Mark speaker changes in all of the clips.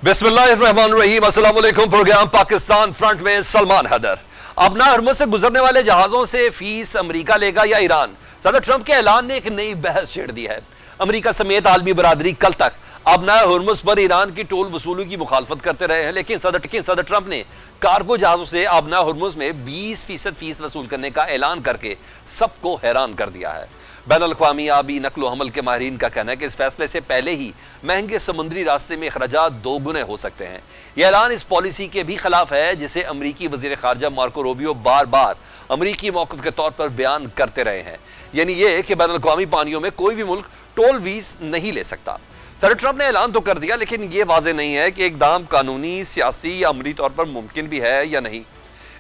Speaker 1: बिस्मिल्लाहिर्रहमानिर्रहीम। अस्सलाम वालेकुम। प्रोग्राम पाकिस्तान फ्रंट में सलमान हैदर। अपना हरमुज से गुजरने वाले जहाजों से फीस अमेरिका लेगा या ईरान? सदर ट्रंप के ऐलान ने एक नई बहस छेड़ दी है। अमेरिका समेत आलमी बरादरी कल तक अपना हरमुज पर ईरान की टोल वसूली की मुखालफत करते रहे हैं, लेकिन सदर ट्रंप ने कार्गो जहाजों से अपना हरमुज में 20% फीस वसूल करने का ऐलान करके सबको हैरान कर दिया है। बैनुल-अक़वामी आबी नकलो हमल के माहिरीन का कहना है कि इस फैसले से पहले ही महंगे समुद्री रास्ते में अखराजात दोगुने हो सकते हैं। यह ऐलान इस पॉलिसी के भी खिलाफ है जिसे अमरीकी वज़ीर ख़ारजा मार्को रूबियो बार बार अमरीकी मौक़िफ़ के तौर पर बयान करते रहे हैं, यानी ये कि बैनुल-अक़वामी पानियों में कोई भी मुल्क टोल फीस नहीं ले सकता। सदर ट्रंप ने ऐलान तो कर दिया, लेकिन ये वाज़ेह नहीं है कि इक़दाम कानूनी, सियासी या अमली तौर पर मुमकिन भी है या नहीं।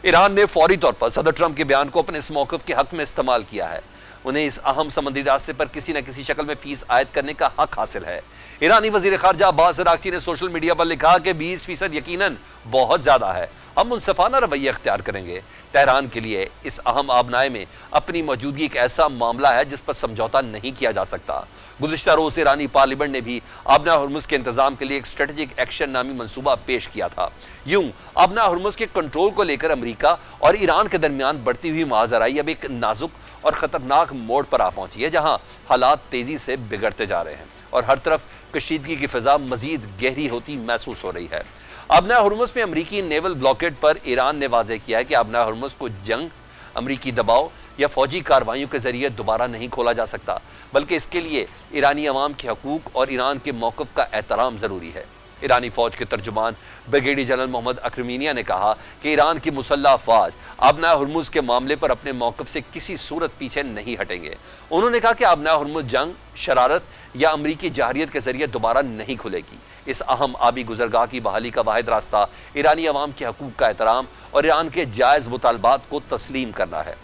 Speaker 1: ईरान ने फौरी तौर पर सदर ट्रंप के बयान को अपने इस मौक़िफ़ के हक़ में इस्तेमाल किया है। उन्हें इस अहम समुद्री रास्ते पर किसी न किसी शक्ल में फीस आयद करने का हक हासिल है। ईरानी वज़ीर ख़ारजा अब्बास अराग़ची ने सोशल मीडिया पर लिखा कि 20% यकीनन बहुत ज़्यादा है, हम मुनसिफ़ाना रवैया इख्तियार करेंगे। तेहरान के लिए इस अहम आबनाए में अपनी मौजूदगी एक ऐसा मामला है जिस पर समझौता नहीं किया जा सकता। गुज़िश्ता रोज़ ईरानी पार्लियामेंट ने भी आबना हरमुज़ के इंतज़ाम के लिए एक स्ट्रेटेजिक एक्शन नामी मनसूबा पेश किया था। यूं आबना हरमुज़ के कंट्रोल को लेकर अमरीका और ईरान के दरमियान बढ़ती हुई मुआज़राई अब एक नाजुक और ख़तरनाक मोड़ पर आ पहुंची है, जहां हालात तेज़ी से बिगड़ते जा रहे हैं और हर तरफ कशीदगी की फ़िज़ा मज़ीद गहरी होती महसूस हो रही है। आबना हरमुज़ में अमरीकी नेवल ब्लॉकेड पर ईरान ने वाज़ेह किया है कि आबना हरमुज़ को जंग, अमरीकी दबाव या फौजी कार्रवाइयों के जरिए दोबारा नहीं खोला जा सकता, बल्कि इसके लिए ईरानी अवाम के हकूक़ और ईरान के मौक़िफ़ का एहतराम ज़रूरी है। ईरानी फ़ौज के तर्जुमान ब्रिगेडियर जनरल मोहम्मद अकरमीनिया ने कहा कि ईरान की मुसल्लह अफ़वाज आबना हरमुज़ के मामले पर अपने मौक़िफ़ से किसी सूरत पीछे नहीं हटेंगे। उन्होंने कहा कि आबना हरमुज़ जंग, शरारत या अमरीकी जहरियत के जरिए दोबारा नहीं खुलेगी। इस अहम आबी गुज़रगाह की बहाली का वाहिद रास्ता ईरानी अवाम के हकूक़ का एहतराम और ईरान के जायज़ मुतालबात को तस्लीम करना है।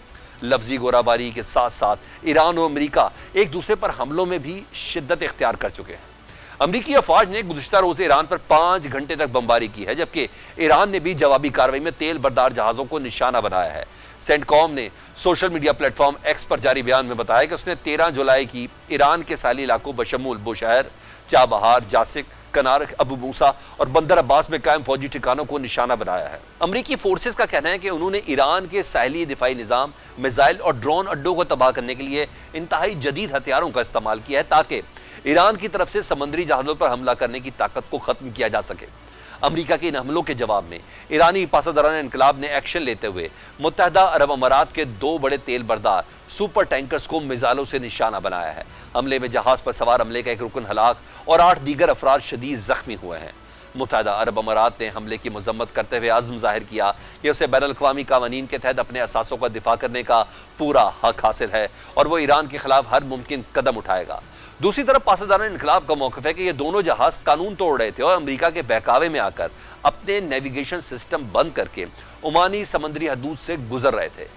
Speaker 1: लफ्ज़ी गोराबारी के साथ साथ ईरान और अमरीका एक दूसरे पर हमलों में भी शिद्दत इख्तियार कर चुके हैं। अमरीकी अफवाज ने गुज़िश्ता रोज़ ईरान पर 5 घंटे तक बमबारी की है, जबकि ईरान ने भी जवाबी कार्रवाई में तेल बरदार जहाज़ों को निशाना बनाया है। सेंटकॉम ने सोशल मीडिया प्लेटफॉर्म एक्स पर जारी बयान में बताया कि उसने 13 जुलाई की ईरान के साहली इलाकों बशमूल बुशहर, चाबहार, जासिक, कनार, अबू मूसा और बंदर अब्बास में कायम फौजी ठिकानों को निशाना बनाया है। अमरीकी फोर्सेस का कहना है कि उन्होंने ईरान के साहली दिफाई निज़ाम, मिसाइल और ड्रोन अड्डों को तबाह करने के लिए इंतहाई जदीद हथियारों का इस्तेमाल किया है, ताकि ईरान की तरफ से समुद्री जहाज़ों पर हमला करने की ताकत को ख़त्म किया जा सके। अमरीका के इन हमलों के जवाब में ईरानी पासादारान इनकलाब ने एक्शन लेते हुए मुत्तहदा अरब अमारात के 2 बड़े तेल बरदार सुपर टैंकर्स को मिसाइलों से निशाना बनाया है। हमले में जहाज़ पर सवार अमले का एक रुकन हलाक और 8 दीगर अफराद शदीद जख्मी हुए हैं। मुत्तहदा अरब अमारात ने हमले की मजम्मत करते हुए आज़म जाहिर किया कि उसे बैनुल-अक़वामी कानून के तहत अपने असासों का दिफा करने का पूरा हक हासिल है और वो ईरान के खिलाफ हर मुमकिन कदम उठाएगा। दूसरी तरफ पासादारान इनकलाब का मौक़िफ़ है कि ये दोनों जहाज़ कानून तोड़ रहे थे और अमरीका के बहकावे में आकर अपने नेविगेशन सिस्टम बंद करके ओमानी समुद्री हदूद से गुजर रहे थे।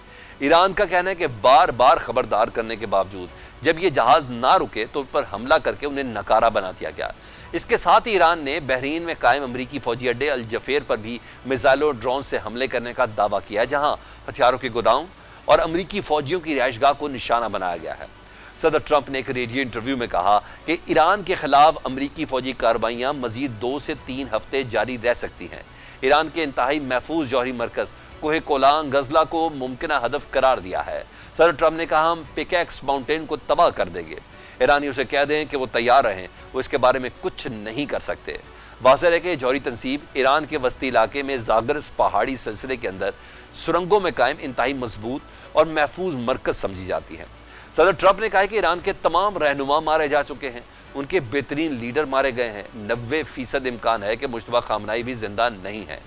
Speaker 1: ईरान का कहना है कि बार बार खबरदार करने के बावजूद जब ये जहाज़ ना रुके तो उन पर हमला करके उन्हें नकारा बना दिया गया। इसके साथ ही ईरान ने बहरीन में कायम अमरीकी फौजी अड्डे अल जफेर पर भी मिसाइलों और ड्रोन से हमले करने का दावा किया है, जहां हथियारों के गोदाम और अमरीकी फौजियों की रिहाइशगाह को निशाना बनाया गया है। सदर ट्रंप ने एक रेडियो इंटरव्यू में कहा कि ईरान के खिलाफ अमरीकी फौजी कार्रवाइयाँ मजीद 2 से 3 हफ्ते जारी रह सकती हैं। ईरान के इंतहाई महफूज जौहरी मरकज़ कोहे कोलान गजला को मुमकिन हदफ करार दिया है। सदर ट्रंप ने कहा, हम पिकैक्स माउंटेन को तबाह कर देंगे। ईरानियों से कह दें कि वो तैयार रहें, वो इसके बारे में कुछ नहीं कर सकते। वाज़ेह है कि जौहरी तनसीब ईरान के वस्ती इलाके में ज़ागरस पहाड़ी सिलसिले के अंदर सुरंगों में कायम इंतहाई मजबूत और महफूज मरकज़ समझी जाती है। सदर ट्रंप ने कहा कि ईरान के तमाम रहनुमा मारे जा चुके हैं, उनके बेहतरीन लीडर मारे गए हैं। 90% इम्कान है कि मुश्तबा खामनाई भी जिंदा नहीं है।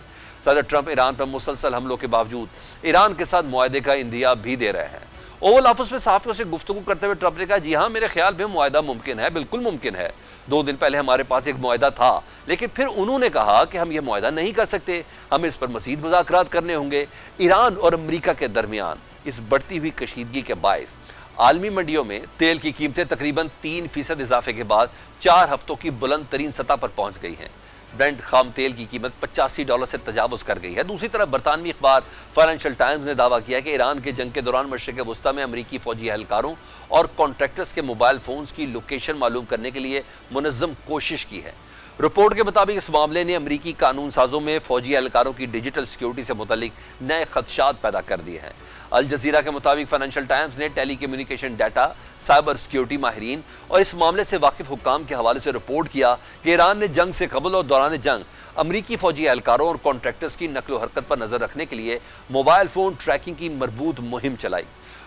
Speaker 1: सदर ट्रंप ईरान पर मुसलसल हमलों के बावजूद ईरान के साथ मुआहदे का इंदिया भी दे रहे हैं। ओवल ऑफिस में सहाफ़ियों से गुफ्तगू करते हुए ट्रंप ने कहा, जी हाँ, मेरे ख्याल में मुआहदा मुमकिन है, बिल्कुल मुमकिन है। 2 दिन पहले हमारे पास एक मुआहदा था, लेकिन फिर उन्होंने कहा कि हम ये मुआहदा नहीं कर सकते, हमें इस पर मज़ीद मुज़ाकरात करने होंगे। ईरान और अमरीका के दरमियान इस बढ़ती हुई कशीदगी के बायस आलमी मंडियों में तेल की कीमतें तकरीबन 3% इजाफे के बाद 4 हफ्तों की बुलंद तरीन सतह पर पहुंच गई हैं। ब्रेंट खाम तेल की कीमत $85 से तजावुज़ कर गई है। दूसरी तरफ बरतानवी अखबार फाइनेंशियल टाइम्स ने दावा किया कि ईरान के जंग के दौरान मशरिक़ वस्ता में अमरीकी फौजी एहलकारों और कॉन्ट्रैक्टर्स के मोबाइल फ़ोन्स की लोकेशन मालूम करने के लिए मुनज़्ज़म कोशिश की है। رپورٹ کے مطابق اس معاملے نے امریکی قانون سازوں میں فوجی اہلکاروں کی ڈیجیٹل سیکیورٹی سے متعلق نئے خدشات پیدا کر دیے ہیں۔ الجزیرہ کے مطابق فائنینشل ٹائمز نے ٹیلی کمیونیکیشن ڈیٹا، سائبر سیکیورٹی ماہرین اور اس معاملے سے واقف حکام کے حوالے سے رپورٹ کیا کہ ایران نے جنگ سے قبل اور دوران جنگ امریکی فوجی اہلکاروں اور کانٹریکٹرز کی نقل و حرکت پر نظر رکھنے کے لیے موبائل فون ٹریکنگ کی مربوط مہم چلائی۔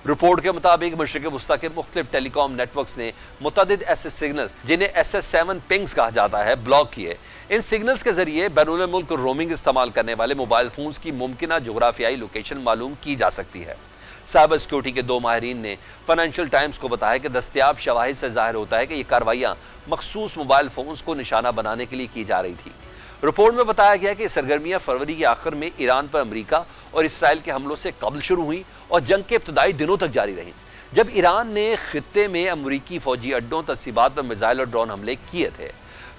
Speaker 1: رپورٹ کے مطابق مشرق وسطیٰ کے مختلف ٹیلی کام نیٹ ورکس نے متعدد ایسے سگنلز جنہیں SS7 پنگز کہا جاتا ہے بلاک کیے۔ ان سگنلز کے ذریعے بیرون ملک رومنگ استعمال کرنے والے موبائل فونز کی ممکنہ جغرافیائی لوکیشن معلوم کی جا سکتی ہے۔ سائبر سیکیورٹی کے 2 ماہرین نے فائنینشل ٹائمز کو بتایا کہ دستیاب شواہد سے ظاہر ہوتا ہے کہ یہ کارروائیاں مخصوص موبائل فونز کو نشانہ بنانے کے لیے کی جا رہی تھی۔ رپورٹ میں بتایا گیا کہ یہ سرگرمیاں فروری کے آخر میں ایران پر امریکہ اور اسرائیل کے حملوں سے قبل شروع ہوئیں اور جنگ کے ابتدائی دنوں تک جاری رہیں، جب ایران نے خطے میں امریکی فوجی اڈوں، تسہیبات پر میزائل اور ڈرون حملے کیے تھے۔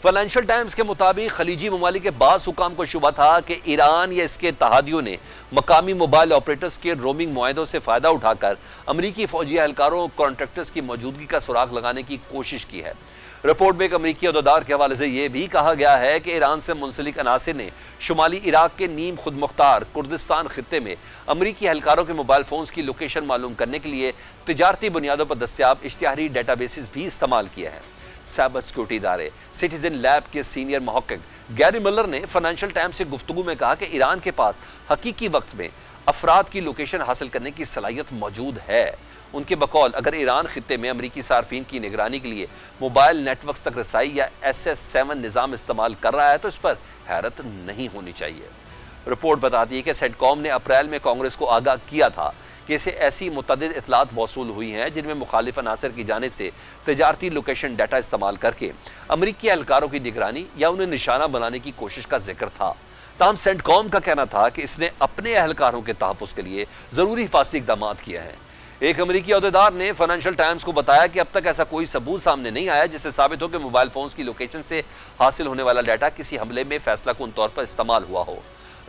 Speaker 1: فائنینشل ٹائمز کے مطابق خلیجی ممالک کے بعض حکام کو شبہ تھا کہ ایران یا اس کے اتحادیوں نے مقامی موبائل آپریٹرز کے رومنگ معاہدوں سے فائدہ اٹھا کر امریکی فوجی اہلکاروں اور کانٹریکٹرز کی موجودگی کا سراغ لگانے کی کوشش کی ہے۔ رپورٹ میں ایک امریکی عہدیدار کے حوالے سے یہ بھی کہا گیا ہے کہ ایران سے منسلک عناصر نے شمالی عراق کے نیم خود مختار کردستان خطے میں امریکی اہلکاروں کے موبائل فونز کی لوکیشن معلوم کرنے کے لیے تجارتی بنیادوں پر دستیاب اشتہاری ڈیٹا بیسز بھی استعمال کیے ہیں۔ سائبر سیکیورٹی ادارے سٹیزن لیب کے سینئر محقق گیری ملر نے فائنینشل ٹائمز سے گفتگو میں کہا کہ ایران کے پاس حقیقی وقت میں افراد کی لوکیشن حاصل کرنے کی صلاحیت موجود ہے۔ ان کے بقول اگر ایران خطے میں امریکی صارفین کی نگرانی کے لیے موبائل نیٹ ورکس تک رسائی یا SS7 نظام استعمال کر رہا ہے تو اس پر حیرت نہیں ہونی چاہیے۔ رپورٹ بتاتی ہے کہ سیٹ کام نے اپریل میں کانگریس کو آگاہ کیا تھا کہ اسے ایسی متعدد اطلاعات موصول ہوئی ہیں جن میں مخالف عناصر کی جانب سے تجارتی لوکیشن ڈیٹا استعمال کر کے امریکی اہلکاروں کی نگرانی یا انہیں نشانہ بنانے کی کوشش کا ذکر تھا۔ تاہم سینٹ کام کا کہنا تھا کہ اس نے اپنے اہلکاروں کے تحفظ کے لیے ضروری حفاظتی اقدامات کیے ہیں۔ ایک امریکی عہدیدار نے فائنینشل ٹائمز کو بتایا کہ اب تک ایسا کوئی ثبوت سامنے نہیں آیا جس سے ثابت ہو کہ موبائل فونز کی لوکیشن سے حاصل ہونے والا ڈیٹا کسی حملے میں فیصلہ کن طور پر استعمال ہوا ہو۔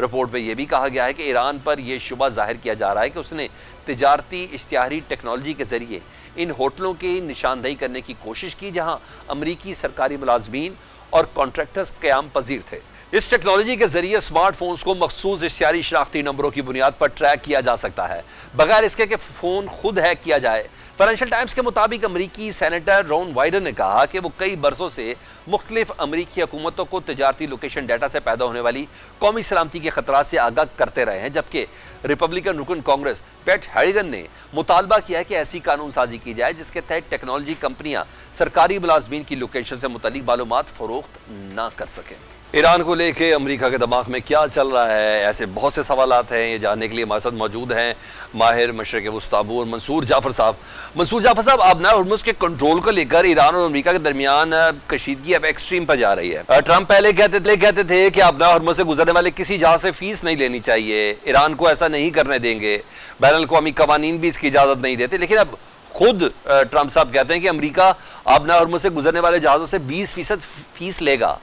Speaker 1: رپورٹ میں یہ بھی کہا گیا ہے کہ ایران پر یہ شبہ ظاہر کیا جا رہا ہے کہ اس نے تجارتی اشتہاری ٹیکنالوجی کے ذریعے ان ہوٹلوں کی نشاندہی کرنے کی کوشش کی جہاں امریکی سرکاری ملازمین اور کانٹریکٹرز قیام پذیر تھے۔ اس ٹیکنالوجی کے ذریعے سمارٹ فونز کو مخصوص اشتہاری شناختی نمبروں کی بنیاد پر ٹریک کیا جا سکتا ہے بغیر اس کے کہ فون خود ہیک کیا جائے۔ فائنینشل ٹائمز کے مطابق امریکی سینیٹر رون وائڈن نے کہا کہ وہ کئی برسوں سے مختلف امریکی حکومتوں کو تجارتی لوکیشن ڈیٹا سے پیدا ہونے والی قومی سلامتی کے خطرات سے آگاہ کرتے رہے ہیں، جبکہ ریپبلکن رکن کانگریس پیٹ ہیریگن نے مطالبہ کیا ہے کہ ایسی قانون سازی کی جائے جس کے تحت ٹیکنالوجی کمپنیاں سرکاری ملازمین کی لوکیشن سے متعلق معلومات فروخت نہ کر سکیں۔ ایران کو لے کے امریکہ کے دماغ میں کیا چل رہا ہے، ایسے بہت سے سوالات ہیں۔ یہ جاننے کے لیے ہمارے ساتھ موجود ہیں ماہر مشرق وسطیٰ اور منصور جعفر صاحب۔ منصور جعفر صاحب، آبنائے ہرمز کے کنٹرول کو لے کر ایران اور امریکہ کے درمیان کشیدگی اب ایکسٹریم پر جا رہی ہے۔ ٹرمپ پہلے کہتے تھے کہ آبنائے ہرمز سے گزرنے والے کسی جہاز سے فیس نہیں لینی چاہیے، ایران کو ایسا نہیں کرنے دیں گے، بین الاقوامی قوانین بھی اس کی اجازت نہیں دیتے، لیکن اب خود ٹرمپ صاحب کہتے ہیں کہ امریکہ آبنائے ہرمز سے گزرنے والے جہازوں سے 20% فیس لے گا۔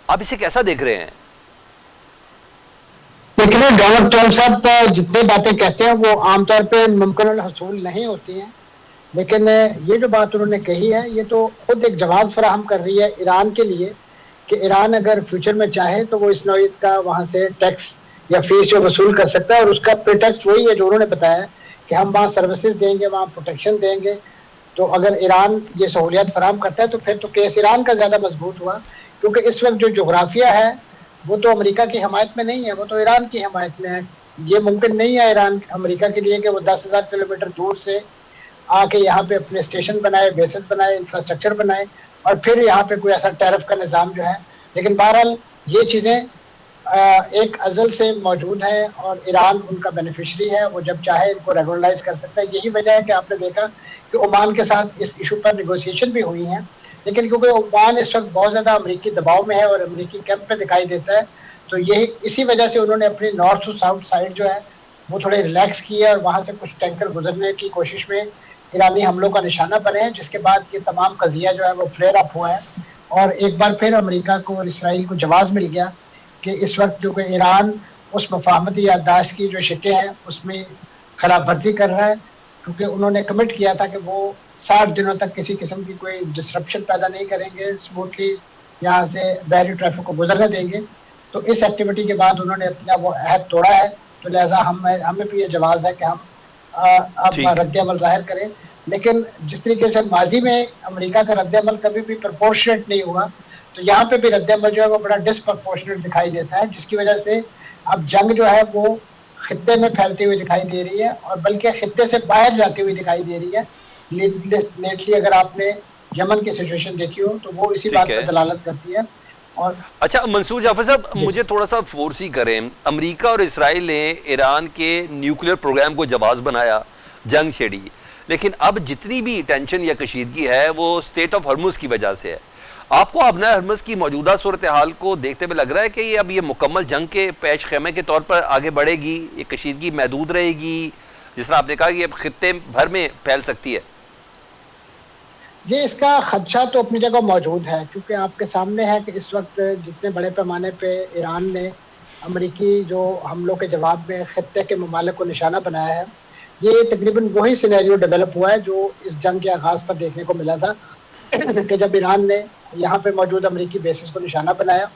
Speaker 1: آپ اسے کیسا دیکھ رہے ہیں؟
Speaker 2: لیکن ڈونلڈ ٹرمپ صاحب جتنی باتیں کہتے ہیں وہ عام طور پہ ممکن الحصول نہیں ہوتی ہیں، لیکن یہ جو بات انہوں نے کہی ہے یہ تو خود ایک جواز فراہم کر رہی ہے ایران کے لیے کہ ایران اگر فیوچر میں چاہے تو وہ اس نوعیت کا وہاں سے ٹیکس یا فیس جو وصول کر سکتا ہے، اور اس کا پریٹیکسٹ وہی ہے جو انہوں نے بتایا کہ ہم وہاں سروسز دیں گے، وہاں پروٹیکشن دیں گے۔ تو اگر ایران یہ سہولیات فراہم کرتا ہے تو پھر تو کیس ایران کا زیادہ مضبوط ہوا، کیونکہ اس وقت جو جغرافیہ ہے وہ تو امریکہ کی حمایت میں نہیں ہے، وہ تو ایران کی حمایت میں ہے۔ یہ ممکن نہیں ہے ایران امریکہ کے لیے کہ وہ 10,000 کلومیٹر دور سے آ کے یہاں پہ اپنے اسٹیشن بنائے، بیسز بنائے، انفراسٹرکچر بنائے اور پھر یہاں پہ کوئی ایسا ٹیرف کا نظام جو ہے۔ لیکن بہرحال یہ چیزیں ایک ازل سے موجود ہیں اور ایران ان کا بینیفیشری ہے، وہ جب چاہے ان کو ریگولرائز کر سکتا ہے۔ یہی وجہ ہے کہ آپ نے دیکھا کہ عمان کے ساتھ اس ایشو پر نیگوسیشن بھی ہوئی ہیں، لیکن کیونکہ عمان اس وقت بہت زیادہ امریکی دباؤ میں ہے اور امریکی کیمپ میں دکھائی دیتا ہے، تو یہی اسی وجہ سے انہوں نے اپنی نارتھ ٹو ساؤتھ سائڈ جو ہے وہ تھوڑے ریلیکس کی ہے اور وہاں سے کچھ ٹینکر گزرنے کی کوشش میں ایرانی حملوں کا نشانہ بنے ہیں، جس کے بعد یہ تمام قضیہ جو ہے وہ فلیئر اپ ہوا ہے اور ایک بار پھر امریکہ کو اور اسرائیل کو جواز مل گیا کہ اس وقت جو کہ ایران اس مفاہمتی یادداشت کی جو شقیں ہیں اس میں خلاف ورزی کر رہا ہے، کیونکہ انہوں نے کمٹ کیا تھا کہ وہ 60 دنوں تک کسی قسم کی کوئی ڈسرپشن پیدا نہیں کریں گے، اسموتھلی यहाँ से बहरी ट्रैफिक को गुजरने देंगे। तो इस एक्टिविटी के बाद उन्होंने अपना वो अहद तोड़ा है, तो लिहाजा हमें भी ये जवाज़ है कि हम अब
Speaker 1: ठीक।
Speaker 2: रद्द-ए-अमल ज़ाहिर करें। लेकिन जिस तरीके से माजी में अमेरिका का रद्द-ए-अमल कभी भी प्रोपोर्शनेट नहीं हुआ, तो यहाँ पे भी रद्द-ए-अमल जो है वो बड़ा डिस्प्रोपोर्शनेट दिखाई देता है, जिसकी वजह से अब जंग जो है वो खित्ते में फैलती हुई दिखाई दे रही है, और बल्कि खित्ते से बाहर जाती हुई दिखाई दे रही है। लेटली अगर आपने यमन की सिचुएशन देखी हो तो वो इसी
Speaker 1: ठीक
Speaker 2: बात
Speaker 1: है।
Speaker 2: पर दलालत करती है। और
Speaker 1: अच्छा मंसूर जाफर साहब, मुझे थोड़ा सा फोर्स ही करें। अमेरिका और इसराइल ने ईरान के न्यूक्लियर प्रोग्राम को जवाब बनाया, जंग छेड़ी, लेकिन अब जितनी भी टेंशन या कशीदगी है वो स्टेट ऑफ हर्मुज की वजह से है। आपको अपना हर्मुज की मौजूदा सूरत हाल को देखते हुए लग रहा है कि ये अब ये मुकम्मल जंग के पेश खेमे के तौर पर आगे बढ़ेगी, ये कशीदगी महदूद रहेगी, जिस तरह आपने कहा कि अब खित्ते भर में फैल सकती है?
Speaker 2: ये इसका खदशा तो अपनी जगह मौजूद है, क्योंकि आपके सामने है कि इस वक्त जितने बड़े पैमाने पे ईरान ने अमरीकी जो हमलों के जवाब में खित्ते के ममालिक को निशाना बनाया है, ये तकरीबन वही सिनेरियो डेवलप हुआ है जो इस जंग के आगाज़ पर देखने को मिला था कि जब ईरान ने यहाँ पे मौजूद अमरीकी बेसिस को निशाना बनाया,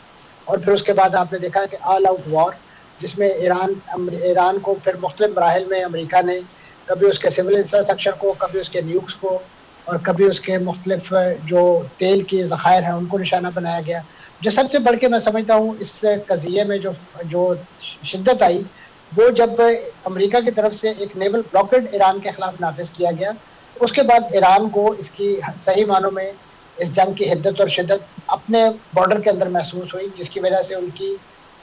Speaker 2: और फिर उसके बाद आपने देखा कि ऑल आउट वॉर, जिसमें ईरान को फिर मुख्तलिफ मराहिल में अमेरिका ने कभी उसके सिविल इंफ्रास्ट्रक्चर को, कभी उसके न्यूक्स को, और कभी उसके मुख्तलिफ जो तेल की ज़खायर हैं उनको निशाना बनाया गया। जो सबसे बढ़ के मैं समझता हूँ इस कज़िये में जो शिद्दत आई, वो जब अमेरिका की तरफ से एक नेवल ब्लॉकेड ईरान के ख़िलाफ़ नाफिज किया गया, उसके बाद ईरान को इसकी सही मानों में इस जंग की हिद्दत और शिद्दत अपने बॉर्डर के अंदर महसूस हुई, जिसकी वजह से उनकी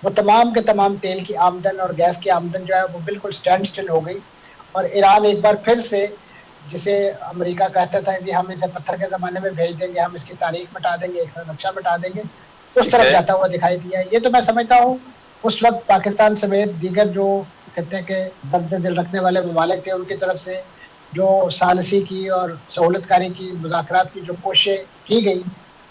Speaker 2: वो तमाम के तमाम तेल की आमदन और गैस की आमदन जो है वो बिल्कुल स्टैंड स्टिल हो गई। और ईरान एक बार फिर से, जिसे अमेरिका कहता था कि हम इसे पत्थर के ज़माने में भेज देंगे, हम इसकी तारीख मिटा देंगे, इसका नक्शा मिटा देंगे, उस तरफ जाता हुआ दिखाई दिया। ये तो मैं समझता हूँ उस वक्त पाकिस्तान समेत दीगर जो खित्ते के दर्द दिल रखने वाले ममालिक थे, उनकी तरफ से जो सालसी की और सहूलतकारी की मुज़ाकरात की जो कोशिशें की गई,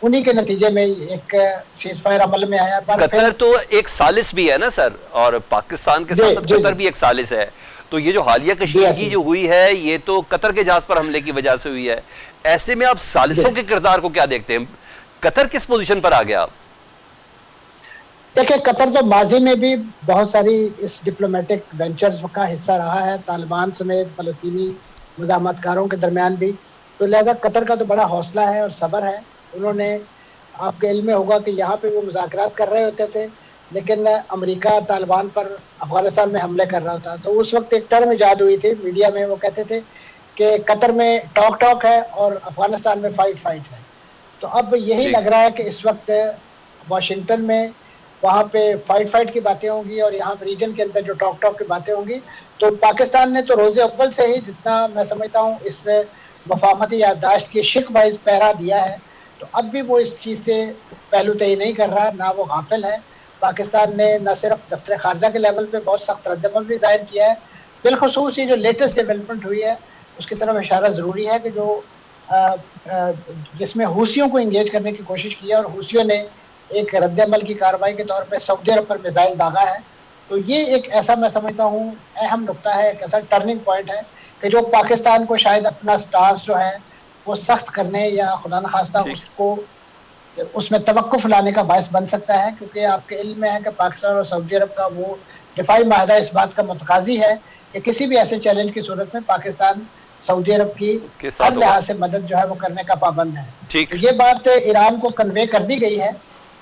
Speaker 2: उन्हीं के नतीजे में एक सीज़ फायर अमल में आया। पर
Speaker 1: कतर तो एक सालिस भी है ना सर, और पाकिस्तान के साथ साथ कतर भी एक सालिस है। तो ये जो हालिया कशीदगी जो हुई है ये तो कतर के जहाज पर हमले की वजह से हुई है। ऐसे में आप सालिसों के किरदार को क्या देखते हैं? कतर किस पोजीशन पर आ गया?
Speaker 2: देखिए, कतर तो माजी में भी बहुत सारी इस डिप्लोमेटिक वेंचर्स का हिस्सा रहा है, तालिबान समेत फलस्तीनी मुज़ाहमतकारों के दरमियान भी। तो लिहाजा कतर का तो बड़ा हौसला है और सब्र है। उन्होंने, आपके इल्म में होगा कि यहाँ पे वो मुज़ाकरात कर रहे होते थे, लेकिन अमेरिका तालिबान पर अफगानिस्तान में हमले कर रहा था। तो उस वक्त एक टर्म ईजाद हुई थी मीडिया में, वो कहते थे कि कतर में टॉक है और अफगानिस्तान में फाइट है। तो अब यही लग रहा है कि इस वक्त वाशिंगटन में वहाँ पे फाइट की बातें होंगी और यहाँ रीजन के अंदर जो टॉक की बातें होंगी। तो पाकिस्तान ने तो रोज़े अव्वल से ही, जितना मैं समझता हूँ, इस मफाहमती याददाश्त की शिक वाइज पहरा दिया है। तो अब भी वो इस चीज़ से पहलू तय नहीं कर रहा, ना वो गाफिल है। पाकिस्तान ने न सिर्फ दफ्तर खारजा के लेवल पे बहुत सख्त रद्दअमल भी ज़ाहिर किया है, बिलखुसूस ये जो लेटेस्ट डेवलपमेंट हुई है उसकी तरफ इशारा ज़रूरी है कि जो जिसमें हूसियों को इंगेज करने की कोशिश की है, और हूसियों ने एक रद्दअमल की कार्रवाई के तौर पे सऊदी अरब पर मिसाइल दागा है। तो ये एक ऐसा, मैं समझता हूँ, अहम नुक्ता है, एक ऐसा टर्निंग पॉइंट है कि जो पाकिस्तान को शायद अपना स्टांस जो है वो सख्त करने या खुदा न खास्ता उसको उसमें तवक्कुफ लाने का बायस बन सकता है। क्योंकि आपके इल्म में है कि पाकिस्तान और सऊदी अरब का वो दिफाई माहदा इस बात का मुतकाजी है कि किसी भी ऐसे चैलेंज की सूरत में पाकिस्तान सऊदी अरब की हर लिहाज से मदद जो है वो करने का पाबंद है। तो ये बात ईरान को कन्वे कर दी गई है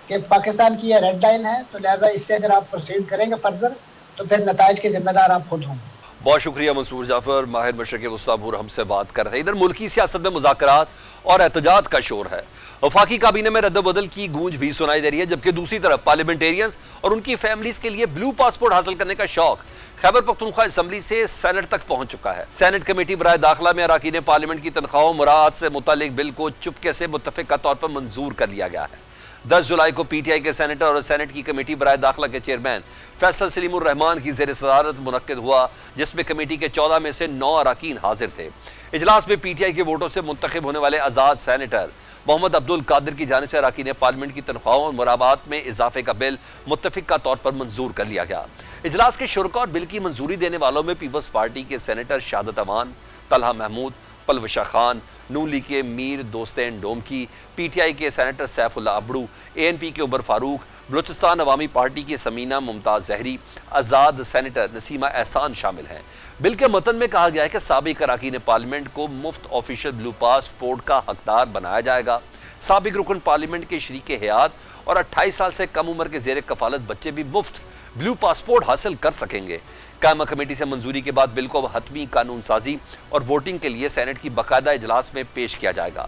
Speaker 2: कि पाकिस्तान की ये रेड लाइन है, तो लिहाजा इससे अगर आप प्रोसीड करेंगे फर्दर तो फिर नताइज के जिम्मेदार आप खुद होंगे।
Speaker 1: बहुत शुक्रिया मंसूर जाफर, माहिर मशरक़ वस्ता हमसे बात कर रहे हैं। इधर मुल्की सियासत में मुज़ाकरात और एहतजाज का शोर है। वफाकी काबीने में रद्द-बदल की गूंज भी सुनाई दे रही है, जबकि दूसरी तरफ पार्लियामेंटेरियंस और उनकी फैमिलीज के लिए ब्लू पासपोर्ट हासिल करने का शौक खैबर पख्तूनख्वा असम्बली से सेनेट तक पहुंच चुका है। सेनेट कमेटी बराए दाखिला में अरकान पार्लियामेंट की तनख्वाहों मुराद से मुतालिक बिल को चुपके से मुत्तफ़िक़ा तौर पर मंजूर कर लिया गया है। 10 जुलाई को पीटीआई के सेनेटर और सेनेट की कमेटी बराए दाखिला के चेयरमैन फैसल सलीमुर रहमान की ज़ेर सदारत मुनक्किद हुआ, जिसमें कमेटी के 14 में से 9 अरकान हाजिर थे। इजलास में पीटीआई के वोटों से मुंतखब होने वाले आज़ाद सेनेटर मोहम्मद अब्दुल कादिर की जानिब से अरकान पार्लियामेंट की तनख्वाहों और मुराबात में इजाफे का बिल मुत्तफ़िक़ा तौर पर मंजूर कर लिया गया। इजलास के शुरका और बिल की मंजूरी देने वालों में पीपल्स पार्टी के सेनेटर शहादत अमान, तलहा महमूद, پلوشہ خان، نون لیگ کے میر دوستین ڈومکی، پی ٹی آئی کے سینیٹر سیف اللہ ابڑو، اے این پی کے عمر فاروق، بلوچستان عوامی پارٹی کی سمینہ ممتاز زہری، آزاد سینیٹر نسیمہ احسان شامل ہیں۔ بل کے متن میں کہا گیا ہے کہ سابق اراکین پارلیمنٹ کو مفت آفیشل بلو پاسپورٹ کا حقدار بنایا جائے گا۔ سابق رکن پارلیمنٹ کے شریک حیات اور 28 سال سے کم عمر کے زیر کفالت بچے بھی مفت بلو پاسپورٹ حاصل کر سکیں گے۔ قائمہ کمیٹی سے منظوری کے بعد بل کو حتمی قانون سازی اور ووٹنگ کے لیے سینٹ کی باقاعدہ اجلاس میں پیش کیا جائے گا۔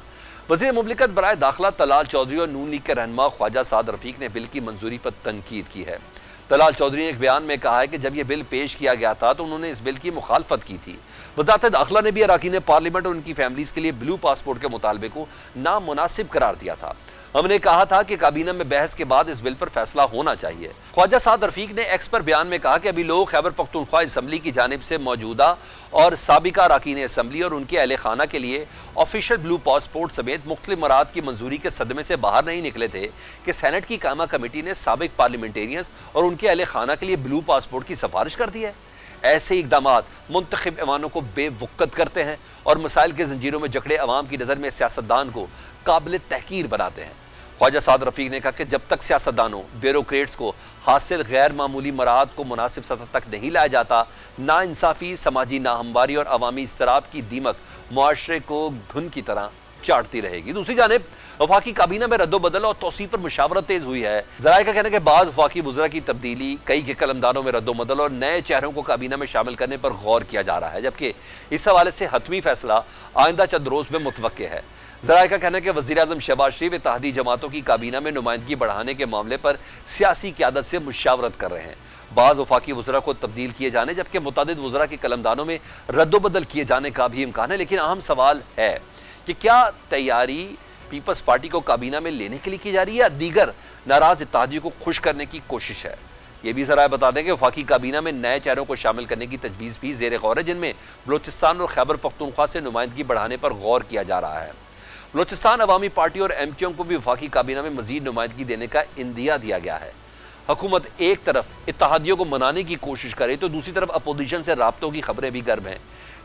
Speaker 1: وزیر مملکت برائے داخلہ طلال چودھری اور نون لیگ کے رہنما خواجہ سعد رفیق نے بل کی منظوری پر تنقید کی ہے۔ طلال چودھری نے ایک بیان میں کہا ہے کہ جب یہ بل پیش کیا گیا تھا تو انہوں نے اس بل کی مخالفت کی تھی۔ وزارت داخلہ نے بھی اراکین پارلیمنٹ اور ان کی فیملیز کے لیے بلو پاسپورٹ کے مطالبے کو نامناسب قرار دیا تھا۔ ہم نے کہا تھا کہ کابینہ میں بحث کے بعد اس بل پر فیصلہ ہونا چاہیے۔ خواجہ سعد رفیق نے ایکس پر بیان میں کہا کہ ابھی لوگ خیبر پختونخوا اسمبلی کی جانب سے موجودہ اور سابقہ اراکین اسمبلی اور ان کے اہل خانہ کے لیے آفیشل بلو پاسپورٹ سمیت مختلف مراد کی منظوری کے صدمے سے باہر نہیں نکلے تھے کہ سینٹ کی قائمہ کمیٹی نے سابق پارلیمنٹیرینز اور ان کے اہل خانہ کے لیے بلو پاسپورٹ کی سفارش کر دی ہے۔ ایسے اقدامات منتخب ایوانوں کو بے وقت کرتے ہیں اور مسائل کے زنجیروں میں جکڑے عوام کی نظر میں سیاستدان کو قابل تحقیر بناتے ہیں۔ خواجہ سعد رفیق نے کہا کہ جب تک سیاستدانوں بیوروکریٹس کو حاصل غیر معمولی مراد کو مناسب سطح تک نہیں لایا جاتا، نا انصافی، سماجی ناہمواری اور عوامی اضطراب کی دیمک معاشرے کو گھن کی طرح چاٹتی رہے گی۔ دوسری جانب وفاقی کابینہ میں رد و بدل اور توسیع پر مشاورت تیز ہوئی ہے۔ ذرائع کا کہنا ہے کہ بعض وفاقی وزراء کی تبدیلی، کئی کے قلمدانوں میں رد و بدل اور نئے چہروں کو کابینہ میں شامل کرنے پر غور کیا جا رہا ہے، جبکہ اس حوالے سے حتمی فیصلہ آئندہ چند روز میں متوقع ہے۔ ذرائع کا کہنا ہے کہ وزیر اعظم شہباز شریف اتحادی جماعتوں کی کابینہ میں نمائندگی بڑھانے کے معاملے پر سیاسی قیادت سے مشاورت کر رہے ہیں۔ بعض وفاقی وزراء کو تبدیل کیے جانے جبکہ متعدد وزراء کے قلمدانوں میں رد و بدل کیے جانے کا بھی امکان ہے، لیکن اہم سوال ہے کہ کیا تیاری پیپلز پارٹی کو کابینہ میں لینے کے لیے کی جا رہی ہے یا دیگر ناراض اتحادیوں کو خوش کرنے کی کوشش ہے؟ یہ بھی ذرائع بتا دیں کہ وفاقی کابینہ میں نئے چہروں کو شامل کرنے کی تجویز بھی زیر غور ہے، جن میں بلوچستان اور خیبر پختونخوا سے نمائندگی بڑھانے پر غور کیا جا رہا ہے۔ بلوچستان عوامی پارٹی اور ایم کیو ایم کو بھی وفاقی کابینہ میں مزید نمائندگی دینے کا عندیہ دیا گیا ہے۔ حکومت ایک طرف اتحادیوں کو منانے کی کوشش کرے تو دوسری طرف اپوزیشن سے رابطوں کی خبریں بھی گرم ہیں۔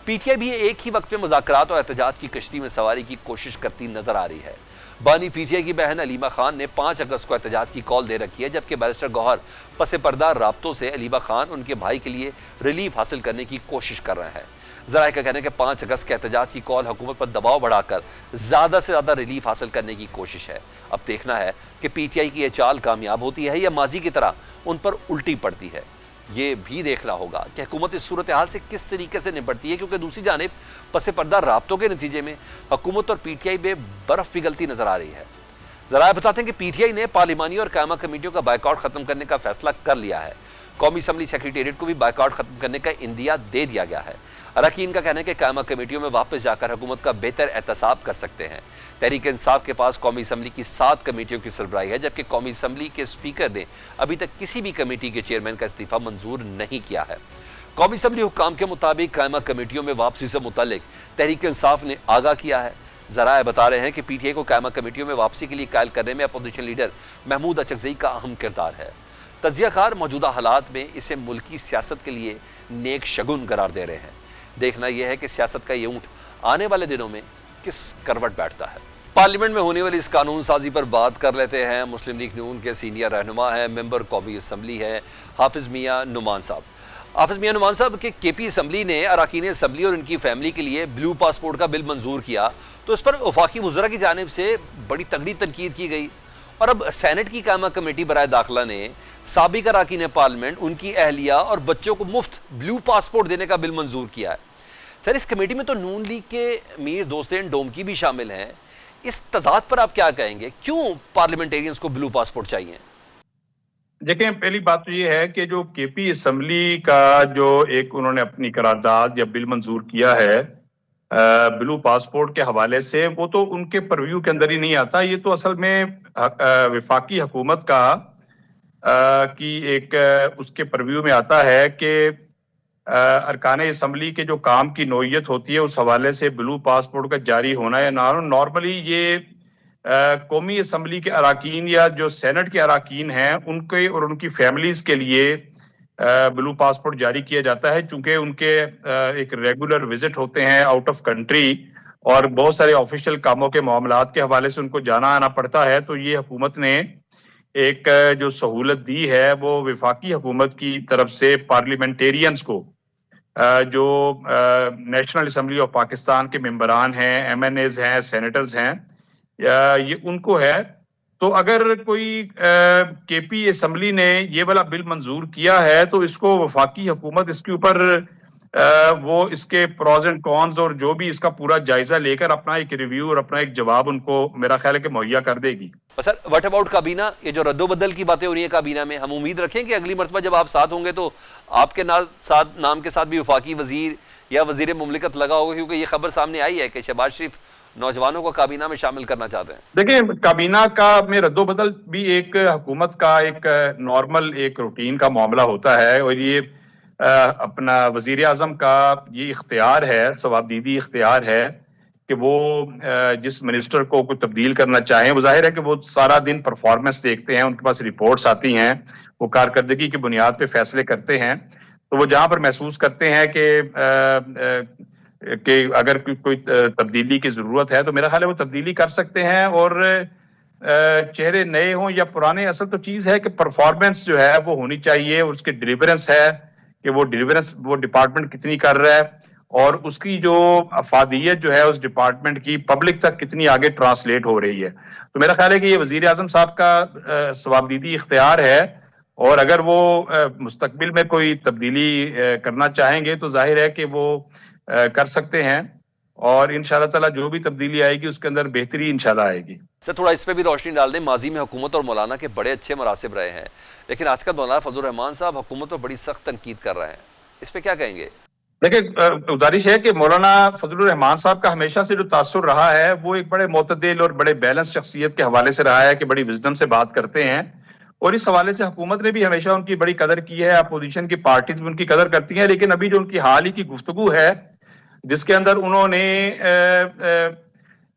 Speaker 1: پی ٹی آئی بھی ایک ہی وقت پہ مذاکرات اور احتجاج کی کشتی میں سواری کی کوشش کرتی نظر آ رہی ہے۔ بانی پی ٹی آئی کی بہن علیمہ خان نے 5 اگست کو احتجاج کی کال دے رکھی ہے، جبکہ بیرسٹر گوہر پس پردہ رابطوں سے علیمہ خان ان کے بھائی کے لیے ریلیف حاصل کرنے کی کوشش کر رہے ہیں۔ ذرائع کا کہنا ہے کہ 5 اگست کے احتجاج کی کال حکومت پر دباؤ بڑھا کر زیادہ سے زیادہ ریلیف حاصل کرنے کی کوشش ہے۔ اب دیکھنا ہے کہ پی ٹی آئی کی یہ چال کامیاب ہوتی ہے یا ماضی کی طرح ان پر الٹی پڑتی ہے۔ یہ بھی دیکھنا ہوگا کہ حکومت اس صورتحال سے کس طریقے سے نپٹتی ہے، کیونکہ دوسری جانب پس پردہ رابطوں کے نتیجے میں حکومت اور پی ٹی آئی میں برف پگھلتی نظر آ رہی ہے۔ ذرائع بتاتے ہیں کہ پی ٹی آئی نے پارلیمانی اور قائمہ کمیٹیوں کا بائیکاٹ ختم کرنے کا فیصلہ کر لیا ہے۔ قومی اسمبلی سیکریٹریٹ کو بھی بائیکاٹ ختم کرنے کا عندیہ دے دیا گیا ہے۔ اراکین کا کہنا ہے کہ قائمہ کمیٹیوں میں واپس جا کر حکومت کا بہتر احتساب کر سکتے ہیں۔ تحریک انصاف کے پاس قومی اسمبلی کی 7 کمیٹیوں کی سربراہی ہے، جبکہ قومی اسمبلی کے اسپیکر نے ابھی تک کسی بھی کمیٹی کے چیئرمین کا استعفیٰ منظور نہیں کیا ہے۔ قومی اسمبلی حکام کے مطابق قائمہ کمیٹیوں میں واپسی سے متعلق تحریک انصاف نے آگاہ کیا ہے۔ ذرائع بتا رہے ہیں کہ پی ٹی آئی کو قائمہ کمیٹیوں میں واپسی کے لیے قائل کرنے میں اپوزیشن لیڈر محمود اچکزئی کا اہم کردار ہے۔ تجزیہ کار موجودہ حالات میں اسے ملکی سیاست کے لیے نیک شگن قرار دے رہے ہیں۔ دیکھنا یہ ہے کہ سیاست کا یہ اونٹ آنے والے دنوں میں کس کروٹ بیٹھتا ہے۔ پارلیمنٹ میں ہونے والی اس قانون سازی پر بات کر لیتے ہیں۔ مسلم لیگ نون کے سینئر رہنما ہیں، ممبر قومی اسمبلی ہیں، حافظ میاں نعمان صاحب۔ حافظ میاں نعمان صاحب کے کے پی اسمبلی نے اراکین اسمبلی اور ان کی فیملی کے لیے بلو پاسپورٹ کا بل منظور کیا، تو اس پر وفاقی وزراء کی جانب سے بڑی تگڑی تنقید کی گئی، اور اب سینٹ کی قائمہ کمیٹی برائے داخلہ نے سابق اراکین پارلیمنٹ، ان کی اہلیہ اور بچوں کو مفت بلو پاسپورٹ دینے کا بل منظور کیا ہے۔ سر، اس کمیٹی میں تو نون لیگ کے میر دوستین ڈومکی بھی شامل ہیں۔ اس تضاد پر آپ کیا کہیں گے؟ کیوں پارلیمنٹیرینز کو بلو پاسپورٹ چاہیے؟
Speaker 3: دیکھیں، پہلی بات تو یہ ہے کہ جو کے پی اسمبلی کا جو ایک انہوں نے اپنی قرارداد یا بل منظور کیا ہے بلو پاسپورٹ کے حوالے سے، وہ تو ان کے پرویو کے اندر ہی نہیں آتا۔ یہ تو اصل میں وفاقی حکومت کا کی ایک اس کے پرویو میں آتا ہے کہ ارکان اسمبلی کے جو کام کی نوعیت ہوتی ہے اس حوالے سے بلو پاسپورٹ کا جاری ہونا یا نہ ہونا، نارملی یہ قومی اسمبلی کے اراکین یا جو سینٹ کے اراکین ہیں ان کے اور ان کی فیملیز کے لیے بلو پاسپورٹ جاری کیا جاتا ہے، چونکہ ان کے ایک ریگولر وزٹ ہوتے ہیں آؤٹ آف کنٹری، اور بہت سارے آفیشیل کاموں کے معاملات کے حوالے سے ان کو جانا آنا پڑتا ہے، تو یہ حکومت نے ایک جو سہولت دی ہے وہ وفاقی حکومت کی طرف سے پارلیمنٹیرینز کو، جو نیشنل اسمبلی آف پاکستان کے ممبران ہیں، ایم این ایز ہیں، سینیٹرز ہیں، یہ ان کو ہے. تو اگر کوئی کے پی اسمبلی نے یہ والا بل منظور کیا ہے تو اس کو وفاقی حکومت اس کے اوپر وہ اس کے پروز اینڈ کونز اور جو بھی اس کا پورا جائزہ لے کر اپنا ایک ریویو اور اپنا ایک جواب ان کو میرا خیال ہے کہ مہیا کر دے گی.
Speaker 1: سر واٹ اباؤٹ کابینہ؟ یہ جو رد و بدل کی باتیں ہو رہی ہیں کابینہ میں، ہم امید رکھیں کہ اگلی مرتبہ جب آپ ساتھ ہوں گے تو آپ کے نام کے ساتھ بھی وفاقی وزیر یا وزیر مملکت لگا ہوگا، کیونکہ یہ خبر سامنے آئی ہے کہ شہباز شریف نوجوانوں کو کابینہ میں شامل کرنا چاہتے ہیں.
Speaker 3: دیکھیں، کابینہ کا میں رد و بدل بھی ایک حکومت کا ایک نارمل ایک روٹین کا معاملہ ہوتا ہے، اور یہ اپنا وزیر اعظم کا یہ اختیار ہے، ثوابدیدی اختیار ہے کہ وہ جس منسٹر کو کوئی تبدیل کرنا چاہیں، وہ ظاہر ہے کہ وہ سارا دن پرفارمنس دیکھتے ہیں، ان کے پاس رپورٹس آتی ہیں، وہ کارکردگی کی بنیاد پہ فیصلے کرتے ہیں. تو وہ جہاں پر محسوس کرتے ہیں کہ اگر کوئی تبدیلی کی ضرورت ہے تو میرا خیال ہے وہ تبدیلی کر سکتے ہیں. اور چہرے نئے ہوں یا پرانے، اصل تو چیز ہے کہ پرفارمنس جو ہے وہ ہونی چاہیے، اور اس کے ڈیلیورنس ہے کہ وہ ڈیلیورنس وہ ڈپارٹمنٹ کتنی کر رہا ہے، اور اس کی جو افادیت جو ہے اس ڈپارٹمنٹ کی پبلک تک کتنی آگے ٹرانسلیٹ ہو رہی ہے. تو میرا خیال ہے کہ یہ وزیر اعظم صاحب کا ثوابدیدی اختیار ہے، اور اگر وہ مستقبل میں کوئی تبدیلی کرنا چاہیں گے تو ظاہر ہے کہ وہ کر سکتے ہیں، اور انشاءاللہ تعالی جو بھی تبدیلی آئے گی اس کے اندر بہتری انشاءاللہ آئے گی.
Speaker 1: سر تھوڑا اس پہ بھی روشنی ڈال دیں. ماضی میں حکومت اور مولانا کے بڑے اچھے مراسب رہے ہیں، لیکن آج کل مولانا فضل الرحمان صاحب حکومت پر بڑی سخت تنقید کر رہے ہیں، اس پہ کیا کہیں گے؟
Speaker 3: دیکھیں، گزارش ہے کہ مولانا فضل الرحمان صاحب کا ہمیشہ سے جو تاثر رہا ہے وہ ایک بڑے معتدل اور بڑے بیلنس شخصیت کے حوالے سے رہا ہے کہ بڑی وزڈم سے بات کرتے ہیں، اور اس حوالے سے حکومت نے بھی ہمیشہ ان کی بڑی قدر کی ہے، اپوزیشن کی پارٹیز بھی ان کی قدر کرتی ہیں. لیکن ابھی جو ان کی حال ہی کی گفتگو ہے جس کے اندر انہوں نے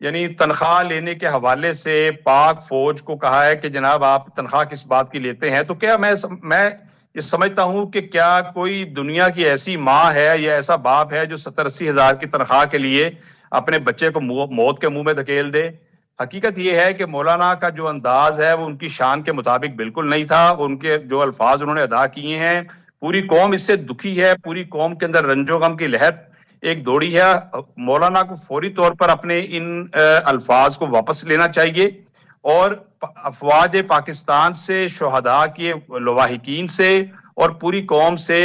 Speaker 3: یعنی تنخواہ لینے کے حوالے سے پاک فوج کو کہا ہے کہ جناب آپ تنخواہ کس بات کی لیتے ہیں، تو کیا میں یہ سمجھتا ہوں کہ کیا کوئی دنیا کی ایسی ماں ہے یا ایسا باپ ہے جو 70-80 ہزار کی تنخواہ کے لیے اپنے بچے کو موت کے منہ میں دھکیل دے؟ حقیقت یہ ہے کہ مولانا کا جو انداز ہے وہ ان کی شان کے مطابق بالکل نہیں تھا. ان کے جو الفاظ انہوں نے ادا کیے ہیں، پوری قوم اس سے دکھی ہے، پوری قوم کے اندر رنج و غم کی لہر ایک دوڑی ہے. مولانا کو فوری طور پر اپنے ان الفاظ کو واپس لینا چاہیے، اور افواج پاکستان سے، شہداء کے لواحقین سے اور پوری قوم سے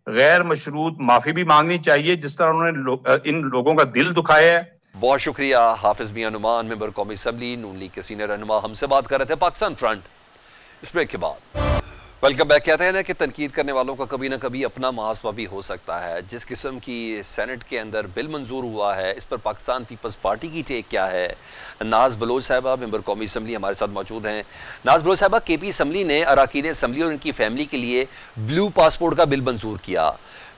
Speaker 3: غیر مشروط معافی بھی مانگنی چاہیے جس طرح انہوں نے ان لوگوں کا دل دکھایا ہے.
Speaker 1: بہت شکریہ. حافظ میاں نعمان، ممبر قومی اسمبلی نون لیگ کے سینئر رہنما، ہم سے بات کر رہے تھے پاکستان فرنٹ. اس بریک کے بعد ویلکم بیک. کہتے ہیں نا کہ تنقید کرنے والوں کا کبھی نہ کبھی اپنا محاسبہ بھی ہو سکتا ہے. جس قسم کی سینٹ کے اندر بل منظور ہوا ہے، اس پر پاکستان پیپلز پارٹی کی ٹیک کیا ہے؟ ناز بلوچ صاحبہ ممبر قومی اسمبلی ہمارے ساتھ موجود ہیں. ناز بلوچ صاحبہ، کے پی اسمبلی نے اراکین اسمبلی اور ان کی فیملی کے لیے بلو پاسپورٹ کا بل منظور کیا.